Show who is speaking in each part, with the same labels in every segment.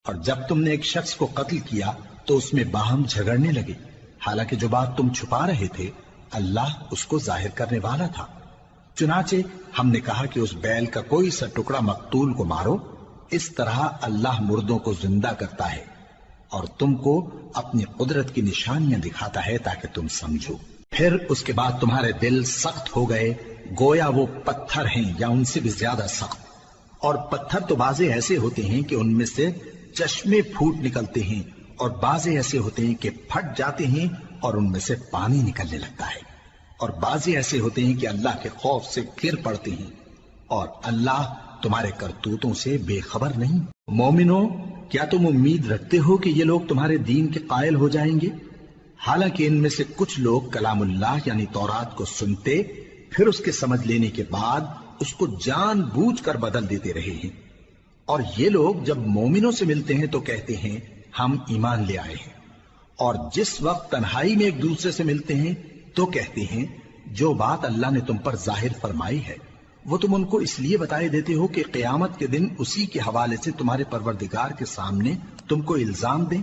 Speaker 1: اور جب تم نے ایک شخص کو قتل کیا تو اس میں باہم جھگڑنے لگے، حالانکہ جو بات تم چھپا رہے تھے اللہ اس کو ظاہر کرنے والا تھا۔ چنانچہ ہم نے کہا کہ اس بیل کا کوئی سا ٹکڑا مقتول کو مارو، اس طرح اللہ مردوں کو زندہ کرتا ہے اور تم کو اپنی قدرت کی نشانیاں دکھاتا ہے تاکہ تم سمجھو۔ پھر اس کے بعد تمہارے دل سخت ہو گئے گویا وہ پتھر ہیں یا ان سے بھی زیادہ سخت، اور پتھر تو بعضے ایسے ہوتے ہیں کہ ان میں سے چشمے پھوٹ نکلتے ہیں، اور بعضے ایسے ہوتے ہیں کہ پھٹ جاتے ہیں اور ان میں سے پانی نکلنے لگتا ہے، اور بعضے ایسے ہوتے ہیں کہ اللہ کے خوف سے گر پڑتے ہیں، اور اللہ تمہارے کرتوتوں سے بے خبر نہیں۔ مومنو، کیا تم امید رکھتے ہو کہ یہ لوگ تمہارے دین کے قائل ہو جائیں گے؟ حالانکہ ان میں سے کچھ لوگ کلام اللہ یعنی تورات کو سنتے پھر اس کے سمجھ لینے کے بعد اس کو جان بوجھ کر بدل دیتے رہے ہیں، اور یہ لوگ جب مومنوں سے ملتے ہیں تو کہتے ہیں ہم ایمان لے آئے ہیں، اور جس وقت تنہائی میں ایک دوسرے سے ملتے ہیں تو کہتے ہیں جو بات اللہ نے تم پر ظاہر فرمائی ہے وہ تم ان کو اس لیے بتائے دیتے ہو کہ قیامت کے دن اسی کے حوالے سے تمہارے پروردگار کے سامنے تم کو الزام دیں۔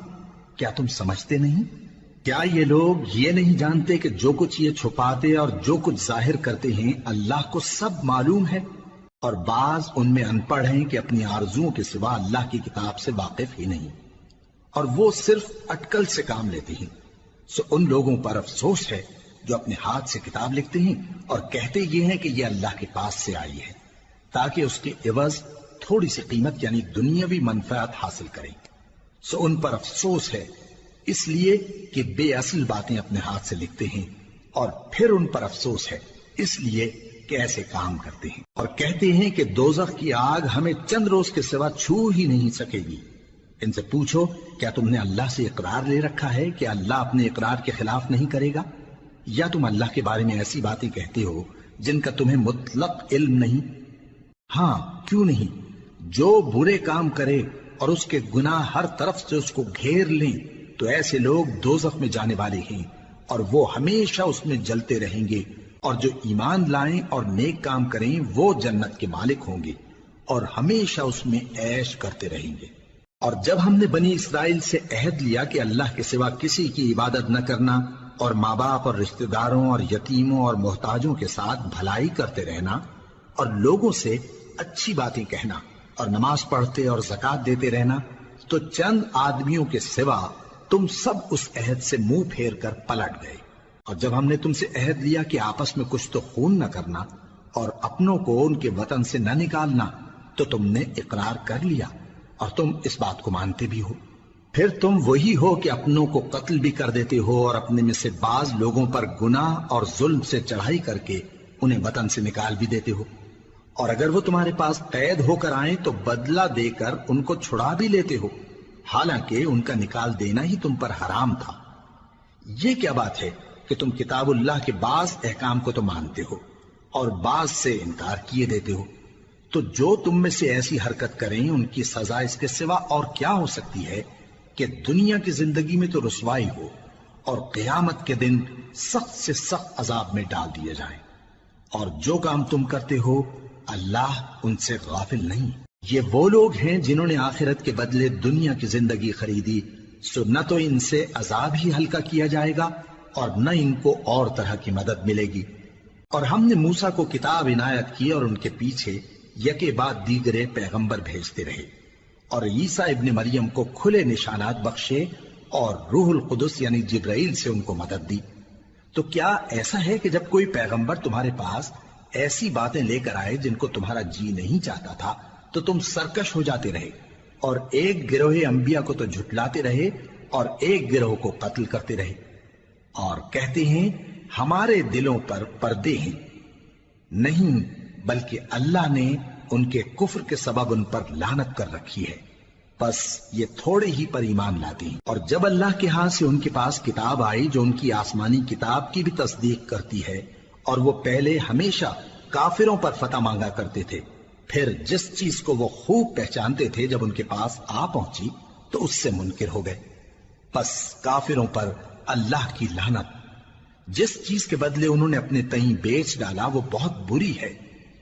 Speaker 1: کیا تم سمجھتے نہیں؟ کیا یہ لوگ یہ نہیں جانتے کہ جو کچھ یہ چھپاتے اور جو کچھ ظاہر کرتے ہیں اللہ کو سب معلوم ہے؟ اور بعض ان میں ان پڑھ ہیں کہ اپنی آرزوؤں کے سوا اللہ کی کتاب سے واقف ہی نہیں، اور وہ صرف اٹکل سے کام لیتے ہیں۔ سو ان لوگوں پر افسوس ہے جو اپنے ہاتھ سے کتاب لکھتے ہیں اور کہتے یہ ہیں کہ یہ اللہ کے پاس سے آئی ہے تاکہ اس کے عوض تھوڑی سی قیمت یعنی دنیاوی منفعت حاصل کریں۔ سو ان پر افسوس ہے اس لیے کہ بے اصل باتیں اپنے ہاتھ سے لکھتے ہیں، اور پھر ان پر افسوس ہے اس لیے کہ ایسے کام کرتے ہیں، اور کہتے ہیں کہ دوزخ کی آگ ہمیں چند روز کے سوا چھو ہی نہیں سکے گی۔ ان سے پوچھو کیا تم نے اللہ سے اقرار لے رکھا ہے کہ اللہ اپنے اقرار کے خلاف نہیں کرے گا، یا تم اللہ کے بارے میں ایسی باتیں کہتے ہو جن کا تمہیں مطلق علم نہیں؟ ہاں کیوں نہیں، جو برے کام کرے اور اس کے گناہ ہر طرف سے اس کو گھیر لیں تو ایسے لوگ دوزخ میں جانے والے ہیں اور وہ ہمیشہ اس میں جلتے رہیں گے، اور جو ایمان لائیں اور نیک کام کریں وہ جنت کے مالک ہوں گے اور ہمیشہ اس میں عیش کرتے رہیں گے۔ اور جب ہم نے بنی اسرائیل سے عہد لیا کہ اللہ کے سوا کسی کی عبادت نہ کرنا اور ماں باپ اور رشتہ داروں اور یتیموں اور محتاجوں کے ساتھ بھلائی کرتے رہنا اور لوگوں سے اچھی باتیں کہنا اور نماز پڑھتے اور زکوٰۃ دیتے رہنا، تو چند آدمیوں کے سوا تم سب اس عہد سے منہ پھیر کر پلٹ گئے۔ اور جب ہم نے تم سے عہد لیا کہ آپس میں کچھ تو خون نہ کرنا اور اپنوں کو ان کے وطن سے نہ نکالنا، تو تم نے اقرار کر لیا اور تم اس بات کو مانتے بھی ہو۔ پھر تم وہی ہو کہ اپنوں کو قتل بھی کر دیتے ہو اور اپنے میں سے بعض لوگوں پر گناہ اور ظلم سے چڑھائی کر کے انہیں وطن سے نکال بھی دیتے ہو، اور اگر وہ تمہارے پاس قید ہو کر آئیں تو بدلہ دے کر ان کو چھڑا بھی لیتے ہو، حالانکہ ان کا نکال دینا ہی تم پر حرام تھا۔ یہ کیا بات ہے کہ تم کتاب اللہ کے بعض احکام کو تو مانتے ہو اور بعض سے انکار کیے دیتے ہو؟ تو جو تم میں سے ایسی حرکت کریں ان کی سزا اس کے سوا اور کیا ہو سکتی ہے کہ دنیا کی زندگی میں تو رسوائی ہو اور قیامت کے دن سخت سے سخت عذاب میں ڈال دیے جائیں۔ اور جو کام تم کرتے ہو اللہ ان سے غافل نہیں۔ یہ وہ لوگ ہیں جنہوں نے آخرت کے بدلے دنیا کی زندگی خریدی، سو نہ تو ان سے عذاب ہی ہلکا کیا جائے گا اور نہ ان کو اور طرح کی مدد ملے گی۔ اور ہم نے موسیٰ کو کتاب عنایت کی اور ان کے پیچھے یکے بعد دیگرے پیغمبر بھیجتے رہے، اور عیسیٰ ابن مریم کو کھلے نشانات بخشے اور روح القدس یعنی جبرائیل سے ان کو مدد دی۔ تو کیا ایسا ہے کہ جب کوئی پیغمبر تمہارے پاس ایسی باتیں لے کر آئے جن کو تمہارا جی نہیں چاہتا تھا تو تم سرکش ہو جاتے رہے اور ایک گروہ انبیاء کو تو جھٹلاتے رہے اور ایک گروہ کو قتل کرتے رہے، اور کہتے ہیں ہمارے دلوں پر پردے ہیں؟ نہیں، بلکہ اللہ نے ان کے کفر کے سبب ان پر لعنت کر رکھی ہے، بس یہ تھوڑے ہی پر ایمان لاتے ہیں۔ اور جب اللہ کے ہاں سے ان کے پاس کتاب آئی جو ان کی آسمانی کتاب کی بھی تصدیق کرتی ہے، اور وہ پہلے ہمیشہ کافروں پر فتح مانگا کرتے تھے، پھر جس چیز کو وہ خوب پہچانتے تھے جب ان کے پاس آ پہنچی تو اس سے منکر ہو گئے، بس کافروں پر اللہ کی لعنت۔ جس چیز کے بدلے انہوں نے اپنے تئیں بیچ ڈالا وہ بہت بری ہے،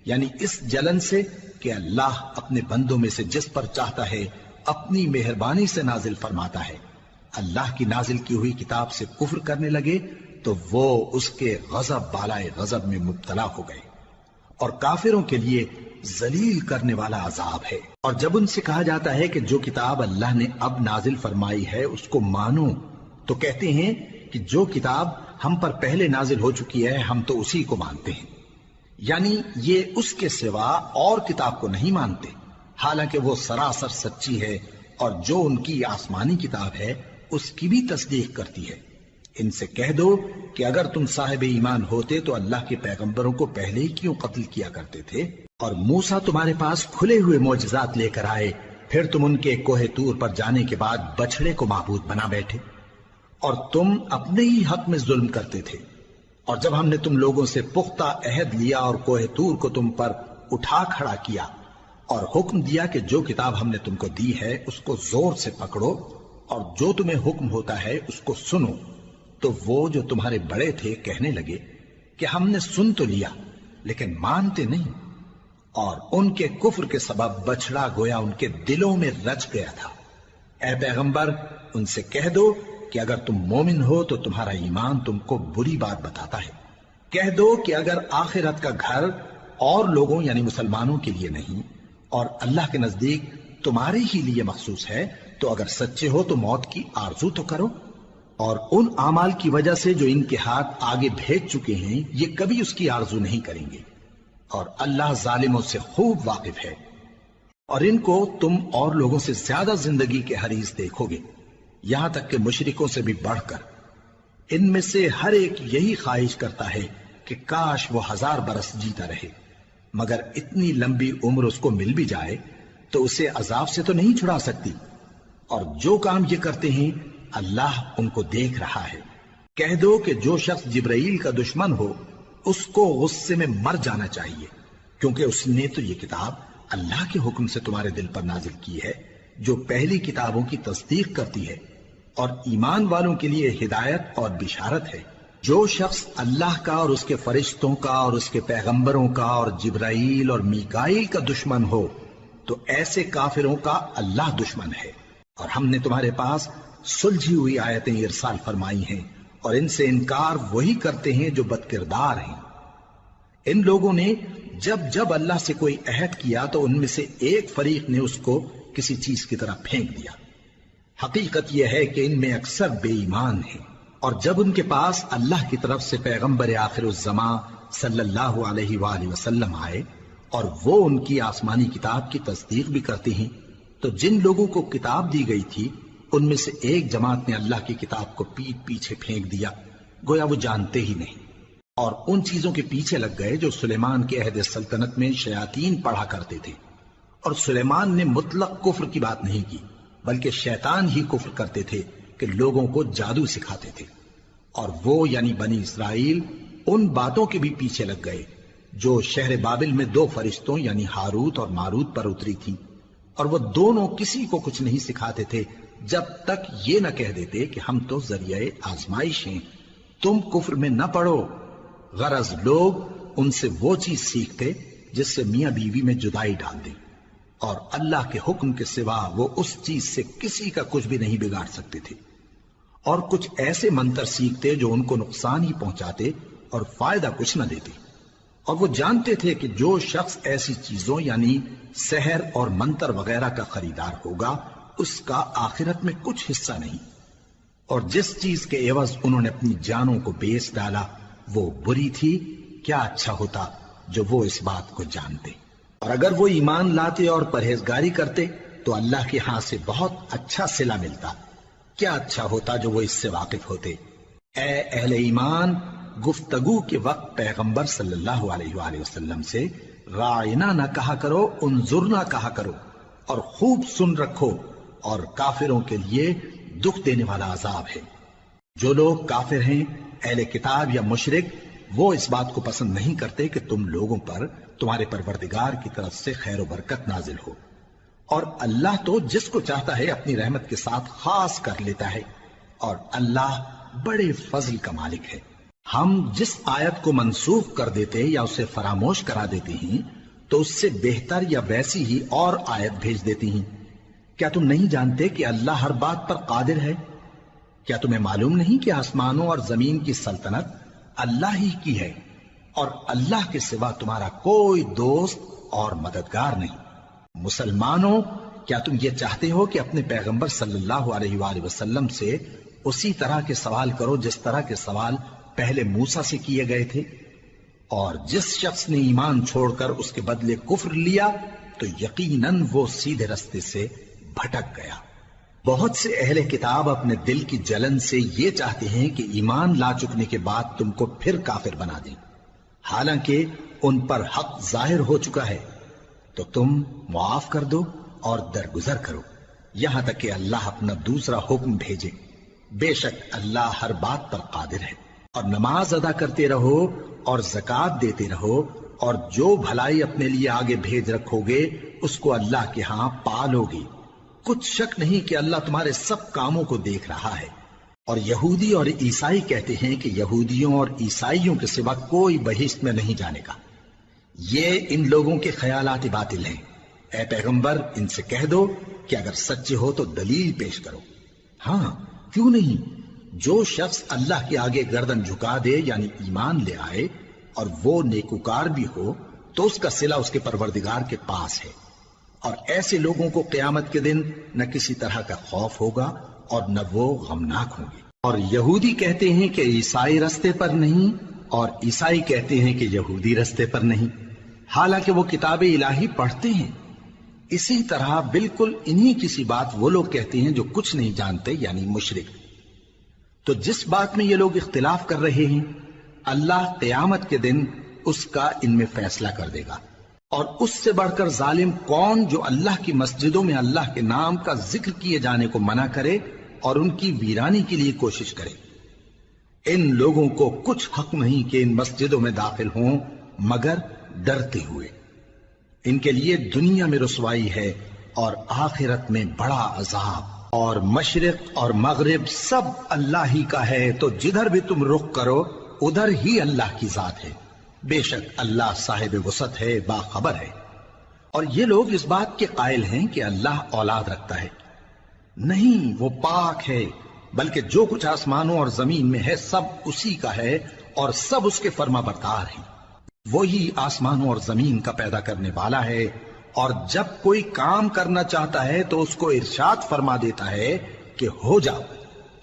Speaker 1: یعنی اس جلن سے کہ اللہ اپنے بندوں میں سے جس پر چاہتا ہے اپنی مہربانی سے نازل فرماتا ہے۔ اللہ کی نازل کی ہوئی کتاب سے کفر کرنے لگے تو وہ اس کے غضب بالائے غضب میں مبتلا ہو گئے، اور کافروں کے لیے ذلیل کرنے والا عذاب ہے۔ اور جب ان سے کہا جاتا ہے کہ جو کتاب اللہ نے اب نازل فرمائی ہے اس کو مانو، تو کہتے ہیں کہ جو کتاب ہم پر پہلے نازل ہو چکی ہے ہم تو اسی کو مانتے ہیں، یعنی یہ اس کے سوا اور کتاب کو نہیں مانتے، حالانکہ وہ سراسر سچی ہے، اور جو ان کی آسمانی کتاب ہے اس کی بھی تصدیق کرتی ہے۔ ان سے کہہ دو کہ اگر تم صاحب ایمان ہوتے تو اللہ کے پیغمبروں کو پہلے ہی کیوں قتل کیا کرتے تھے؟ اور موسیٰ تمہارے پاس کھلے ہوئے معجزات لے کر آئے، پھر تم ان کے کوہ طور پر جانے کے بعد بچڑے کو معبود بنا بیٹھے، اور تم اپنے ہی حق میں ظلم کرتے تھے۔ اور جب ہم نے تم لوگوں سے پختہ عہد لیا اور کوہ طور کو تم پر اٹھا کھڑا کیا اور حکم دیا کہ جو کتاب ہم نے تم کو دی ہے اس کو زور سے پکڑو اور جو تمہیں حکم ہوتا ہے اس کو سنو، تو وہ جو تمہارے بڑے تھے کہنے لگے کہ ہم نے سن تو لیا لیکن مانتے نہیں، اور ان کے کفر کے سبب بچڑا گویا ان کے دلوں میں رچ گیا تھا۔ اے پیغمبر ان سے کہہ دو کہ اگر تم مومن ہو تو تمہارا ایمان تم کو بری بات بتاتا ہے۔ کہہ دو کہ اگر آخرت کا گھر اور لوگوں یعنی مسلمانوں کے لیے نہیں اور اللہ کے نزدیک تمہارے ہی لیے مخصوص ہے تو اگر سچے ہو تو موت کی آرزو تو کرو، اور ان اعمال کی وجہ سے جو ان کے ہاتھ آگے بھیج چکے ہیں یہ کبھی اس کی آرزو نہیں کریں گے، اور اللہ ظالموں سے خوب واقف ہے۔ اور ان کو تم اور لوگوں سے زیادہ زندگی کے حریص دیکھو گے، یہاں تک کہ مشرکوں سے بھی بڑھ کر۔ ان میں سے ہر ایک یہی خواہش کرتا ہے کہ کاش وہ 1000 برس جیتا رہے، مگر اتنی لمبی عمر اس کو مل بھی جائے تو اسے عذاب سے تو نہیں چھڑا سکتی، اور جو کام یہ کرتے ہیں اللہ ان کو دیکھ رہا ہے۔ کہہ دو کہ جو شخص جبرائیل کا دشمن ہو اس کو غصے میں مر جانا چاہیے، کیونکہ اس نے تو یہ کتاب اللہ کے حکم سے تمہارے دل پر نازل کی ہے جو پہلی کتابوں کی تصدیق کرتی ہے، اور ایمان والوں کے لیے ہدایت اور بشارت ہے۔ جو شخص اللہ کا اور اس کے فرشتوں کا اور اس کے پیغمبروں کا اور جبرائیل اور میکائیل کا دشمن ہو تو ایسے کافروں کا اللہ دشمن ہے۔ اور ہم نے تمہارے پاس سلجھی ہوئی آیتیں ارسال فرمائی ہیں، اور ان سے انکار وہی کرتے ہیں جو بد کردار ہیں۔ ان لوگوں نے جب جب اللہ سے کوئی عہد کیا تو ان میں سے ایک فریق نے اس کو کسی چیز کی طرح پھینک دیا۔ حقیقت یہ ہے کہ ان میں اکثر بے ایمان ہیں، اور جب ان کے پاس اللہ کی طرف سے پیغمبر آخر الزماں صلی اللہ علیہ وآلہ وسلم آئے اور وہ ان کی آسمانی کتاب کی تصدیق بھی کرتے ہیں، تو جن لوگوں کو کتاب دی گئی تھی ان میں سے ایک جماعت نے اللہ کی کتاب کو پیٹ پیچھے پھینک دیا، گویا وہ جانتے ہی نہیں، اور ان چیزوں کے پیچھے لگ گئے جو سلیمان کے عہد سلطنت میں شیاطین پڑھا کرتے تھے۔ اور سلیمان نے مطلق کفر کی بات نہیں کی، بلکہ شیطان ہی کفر کرتے تھے کہ لوگوں کو جادو سکھاتے تھے، اور وہ یعنی بنی اسرائیل ان باتوں کے بھی پیچھے لگ گئے جو شہر بابل میں 2 فرشتوں یعنی ہاروت اور ماروت پر اتری تھی، اور وہ دونوں کسی کو کچھ نہیں سکھاتے تھے جب تک یہ نہ کہہ دیتے کہ ہم تو ذریعہ آزمائش ہیں، تم کفر میں نہ پڑو۔ غرض لوگ ان سے وہ چیز سیکھتے جس سے میاں بیوی میں جدائی ڈال دیں، اور اللہ کے حکم کے سوا وہ اس چیز سے کسی کا کچھ بھی نہیں بگاڑ سکتے تھے، اور کچھ ایسے منتر سیکھتے جو ان کو نقصان ہی پہنچاتے اور فائدہ کچھ نہ دیتے، اور وہ جانتے تھے کہ جو شخص ایسی چیزوں یعنی سحر اور منتر وغیرہ کا خریدار ہوگا اس کا آخرت میں کچھ حصہ نہیں، اور جس چیز کے عوض انہوں نے اپنی جانوں کو بیچ ڈالا وہ بری تھی، کیا اچھا ہوتا جو وہ اس بات کو جانتے۔ اور اگر وہ ایمان لاتے اور پرہیزگاری کرتے تو اللہ کے ہاں سے بہت اچھا صلہ ملتا، کیا اچھا ہوتا جو وہ اس سے واقف ہوتے۔ اے اہل ایمان، گفتگو کے وقت پیغمبر صلی اللہ علیہ وآلہ وسلم سے راعنا نہ کہا کرو، انظرنا کہا کرو، اور خوب سن رکھو، اور کافروں کے لیے دکھ دینے والا عذاب ہے۔ جو لوگ کافر ہیں، اہل کتاب یا مشرک، وہ اس بات کو پسند نہیں کرتے کہ تم لوگوں پر تمہارے پروردگار کی طرف سے خیر و برکت نازل ہو، اور اللہ تو جس کو چاہتا ہے اپنی رحمت کے ساتھ خاص کر لیتا ہے، اور اللہ بڑے فضل کا مالک ہے۔ ہم جس آیت کو منسوخ کر دیتے یا اسے فراموش کرا دیتے ہیں تو اس سے بہتر یا ویسی ہی اور آیت بھیج دیتی ہیں کیا تم نہیں جانتے کہ اللہ ہر بات پر قادر ہے؟ کیا تمہیں معلوم نہیں کہ آسمانوں اور زمین کی سلطنت اللہ ہی کی ہے اور اللہ کے سوا تمہارا کوئی دوست اور مددگار نہیں؟ مسلمانوں، کیا تم یہ چاہتے ہو کہ اپنے پیغمبر صلی اللہ علیہ وآلہ وسلم سے اسی طرح کے سوال کرو جس طرح کے سوال پہلے موسیٰ سے کیے گئے تھے؟ اور جس شخص نے ایمان چھوڑ کر اس کے بدلے کفر لیا تو یقیناً وہ سیدھے رستے سے بھٹک گیا۔ بہت سے اہل کتاب اپنے دل کی جلن سے یہ چاہتے ہیں کہ ایمان لا چکنے کے بعد تم کو پھر کافر بنا دیں، حالانکہ ان پر حق ظاہر ہو چکا ہے، تو تم معاف کر دو اور درگزر کرو یہاں تک کہ اللہ اپنا دوسرا حکم بھیجے۔ بے شک اللہ ہر بات پر قادر ہے۔ اور نماز ادا کرتے رہو اور زکوٰۃ دیتے رہو، اور جو بھلائی اپنے لیے آگے بھیج رکھو گے اس کو اللہ کے ہاں پالو گے۔ کچھ شک نہیں کہ اللہ تمہارے سب کاموں کو دیکھ رہا ہے۔ اور یہودی اور عیسائی کہتے ہیں کہ یہودیوں اور عیسائیوں کے سوا کوئی بہشت میں نہیں جانے کا۔ یہ ان لوگوں کے خیالات باطل ہیں۔ اے پیغمبر، ان سے کہہ دو کہ اگر سچے ہو تو دلیل پیش کرو۔ ہاں، کیوں نہیں؟ جو شخص اللہ کے آگے گردن جھکا دے یعنی ایمان لے آئے اور وہ نیکوکار بھی ہو تو اس کا صلہ اس کے پروردگار کے پاس ہے۔ اور ایسے لوگوں کو قیامت کے دن نہ کسی طرح کا خوف ہوگا اور نہ وہ غمناک ہوں گے۔ اور یہودی کہتے ہیں کہ عیسائی رستے پر نہیں، اور عیسائی کہتے ہیں کہ یہودی رستے پر نہیں، حالانکہ وہ کتاب الہی پڑھتے ہیں۔ اسی طرح بالکل انہی کسی بات وہ لوگ کہتے ہیں جو کچھ نہیں جانتے یعنی مشرک۔ تو جس بات میں یہ لوگ اختلاف کر رہے ہیں اللہ قیامت کے دن اس کا ان میں فیصلہ کر دے گا۔ اور اس سے بڑھ کر ظالم کون جو اللہ کی مسجدوں میں اللہ کے نام کا ذکر کیے جانے کو منع کرے اور ان کی ویرانی کے لیے کوشش کرے۔ ان لوگوں کو کچھ حق نہیں کہ ان مسجدوں میں داخل ہوں مگر ڈرتے ہوئے۔ ان کے لیے دنیا میں رسوائی ہے اور آخرت میں بڑا عذاب۔ اور مشرق اور مغرب سب اللہ ہی کا ہے، تو جدھر بھی تم رخ کرو ادھر ہی اللہ کی ذات ہے۔ بے شک اللہ صاحب وسعت ہے، باخبر ہے۔ اور یہ لوگ اس بات کے قائل ہیں کہ اللہ اولاد رکھتا ہے۔ نہیں، وہ پاک ہے، بلکہ جو کچھ آسمانوں اور زمین میں ہے سب اسی کا ہے اور سب اس کے فرما بردار ہیں۔ وہی آسمانوں اور زمین کا پیدا کرنے والا ہے، اور جب کوئی کام کرنا چاہتا ہے تو اس کو ارشاد فرما دیتا ہے کہ ہو جاؤ،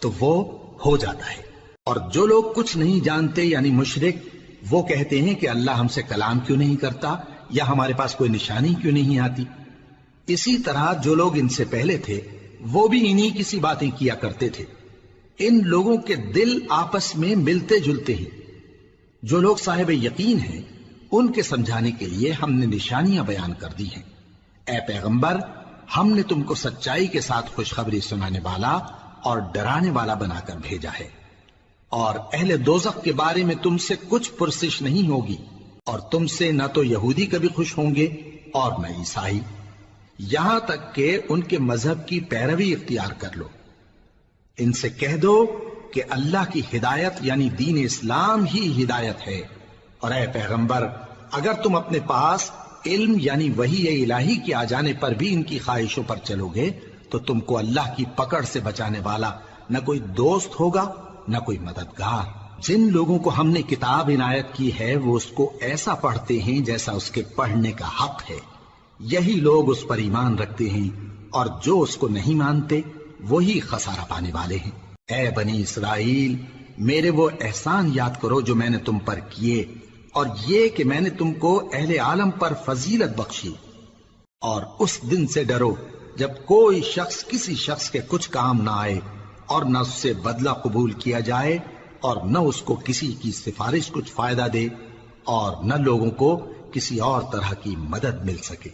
Speaker 1: تو وہ ہو جاتا ہے۔ اور جو لوگ کچھ نہیں جانتے یعنی مشرک، وہ کہتے ہیں کہ اللہ ہم سے کلام کیوں نہیں کرتا یا ہمارے پاس کوئی نشانی کیوں نہیں آتی۔ اسی طرح جو لوگ ان سے پہلے تھے وہ بھی انہی کسی باتیں کیا کرتے تھے۔ ان لوگوں کے دل آپس میں ملتے جلتے ہیں۔ جو لوگ صاحب یقین ہیں ان کے سمجھانے کے لیے ہم نے نشانیاں بیان کر دی ہیں۔ اے پیغمبر، ہم نے تم کو سچائی کے ساتھ خوشخبری سنانے والا اور ڈرانے والا بنا کر بھیجا ہے۔ اور اہل دوزخ کے بارے میں تم سے کچھ پرسش نہیں ہوگی، اور تم سے نہ تو یہودی کبھی خوش ہوں گے اور نہ عیسائی، یہاں تک کہ ان کے مذہب کی پیروی اختیار کر لو۔ ان سے کہہ دو کہ اللہ کی ہدایت یعنی دین اسلام ہی ہدایت ہے۔ اور اے پیغمبر، اگر تم اپنے پاس علم یعنی وحی الہی کے آ جانے پر بھی ان کی خواہشوں پر چلو گے تو تم کو اللہ کی پکڑ سے بچانے والا نہ کوئی دوست ہوگا نہ کوئی مددگار۔ جن لوگوں کو ہم نے کتاب عنایت کی ہے وہ اس کو ایسا پڑھتے ہیں جیسا اس کے پڑھنے کا حق ہے، یہی لوگ اس پر ایمان رکھتے ہیں، اور جو اس کو نہیں مانتے وہی خسارہ پانے والے ہیں۔ اے بنی اسرائیل، میرے وہ احسان یاد کرو جو میں نے تم پر کیے، اور یہ کہ میں نے تم کو اہل عالم پر فضیلت بخشی۔ اور اس دن سے ڈرو جب کوئی شخص کسی شخص کے کچھ کام نہ آئے اور نہ اس سے بدلہ قبول کیا جائے، اور نہ اس کو کسی کی سفارش کچھ فائدہ دے، اور نہ لوگوں کو کسی اور طرح کی مدد مل سکے۔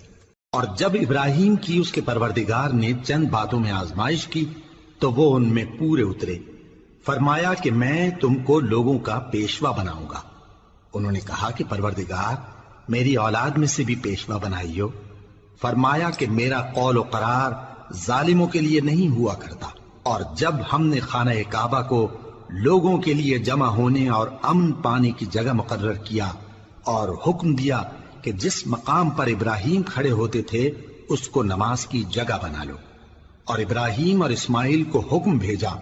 Speaker 1: اور جب ابراہیم کی اس کے پروردگار نے چند باتوں میں آزمائش کی تو وہ ان میں پورے اترے۔ فرمایا کہ میں تم کو لوگوں کا پیشوا بناؤں گا۔ انہوں نے کہا کہ پروردگار، میری اولاد میں سے بھی پیشوا بنائیو۔ فرمایا کہ میرا قول و قرار ظالموں کے لیے نہیں ہوا کرتا۔ اور جب ہم نے خانہ کعبہ کو لوگوں کے لیے جمع ہونے اور امن پانے کی جگہ مقرر کیا اور حکم دیا کہ جس مقام پر ابراہیم کھڑے ہوتے تھے اس کو نماز کی جگہ بنا لو، اور ابراہیم اور اسماعیل کو حکم بھیجا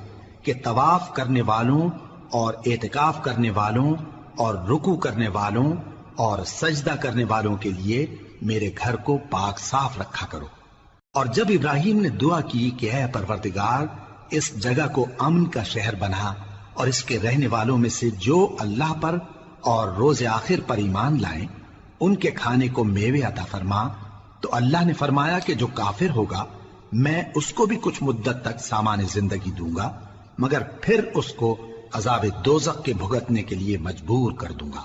Speaker 1: کہ طواف کرنے والوں اور اعتکاف کرنے والوں اور رکوع کرنے والوں اور سجدہ کرنے والوں کے لیے میرے گھر کو پاک صاف رکھا کرو۔ اور جب ابراہیم نے دعا کی کہ اے پروردگار اس جگہ کو امن کا شہر بنا اور اس کے رہنے والوں میں سے جو اللہ پر اور روز آخر پر ایمان لائیں ان کے کھانے کو میوے عطا فرما، تو اللہ نے فرمایا کہ جو کافر ہوگا میں اس کو بھی کچھ مدت تک سامان زندگی دوں گا، مگر پھر اس کو عذاب دوزخ کے بھگتنے کے لیے مجبور کر دوں گا،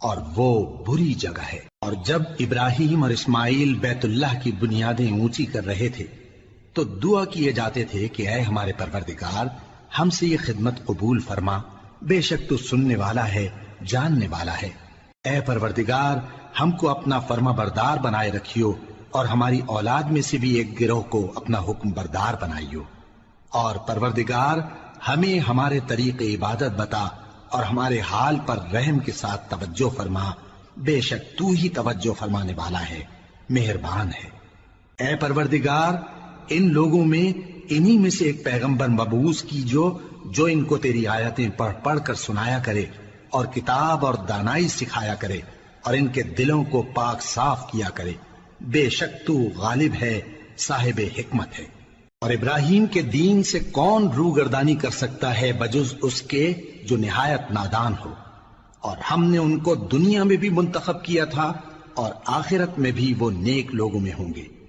Speaker 1: اور وہ بری جگہ ہے۔ اور جب ابراہیم اور اسماعیل بیت اللہ کی بنیادیں اونچی کر رہے تھے تو دعا کیے جاتے تھے کہ اے ہمارے پروردگار ہم سے یہ خدمت قبول فرما، بے شک تو سننے والا ہے، جاننے والا ہے۔ اے پروردگار ہم کو اپنا فرما بردار بنائے رکھیو اور ہماری اولاد میں سے بھی ایک گروہ کو اپنا حکم بردار بنائیو، اور پروردگار ہمیں ہمارے طریق عبادت بتا اور ہمارے حال پر رحم کے ساتھ توجہ فرما، بے شک تو ہی توجہ فرمانے والا ہے، مہربان ہے۔ اے پروردگار ان لوگوں میں انہی میں سے ایک پیغمبر مبعوث کی جو ان کو تیری آیتیں پڑھ پڑھ کر سنایا کرے اور کتاب اور دانائی سکھایا کرے اور ان کے دلوں کو پاک صاف کیا کرے، بے شک تو غالب ہے، صاحب حکمت ہے۔ اور ابراہیم کے دین سے کون روگردانی کر سکتا ہے بجز اس کے جو نہایت نادان ہو، اور ہم نے ان کو دنیا میں بھی منتخب کیا تھا اور آخرت میں بھی وہ نیک لوگوں میں ہوں گے۔